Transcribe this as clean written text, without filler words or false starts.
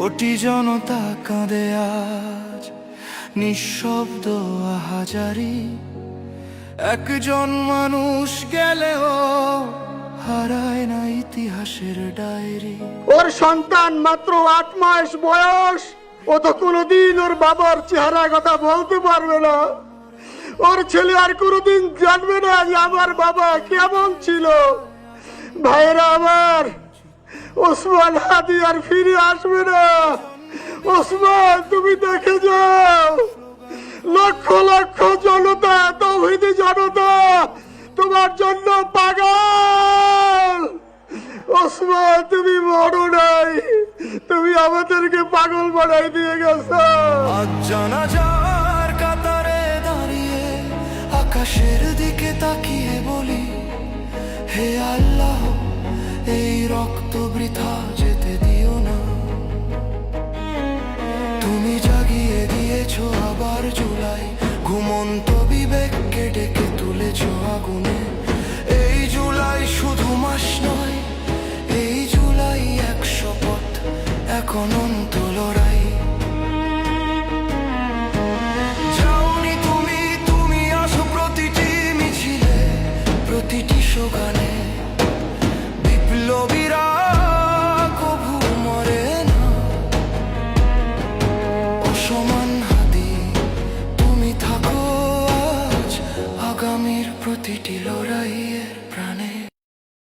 কোটি জনতা কাঁদে আজ, নিঃশব্দ আহাজারি। একজন মানুষ গেলেও হারায় না ইতিহাসের ডায়েরি। ওর সন্তান মাত্র 8 মাস বয়স, ও তো কোনোদিন ওর বাবার চেহারা কথা বলতে পারবে না। ওর ছেলে আর কোনোদিন জানবে না যে আমার বাবা কেমন ছিল। ভাইরা আমার, ওসমান হাদি আর ফিরে আসবে না। ওসমান, তুমি দেখে যাও, লক্ষ লক্ষ জনতা, তৌহিদি জনতা তোমার জন্য পাগল। ওসমান, তুমি মরো নাই, তুমি আমাদেরকে পাগল বানাই দিয়ে গেছো। আজ জানাজার কাতারে দাঁড়িয়ে আকাশের দিকে তাকিয়ে বলি, হে আল্লাহ, এই রক্ত বৃথা যেতে দিও না। তুমি জাগিয়ে দিয়েছো আবার জুলাই, ঘুমন্ত বিবেককে ডেকে তুলেছো আগুনে।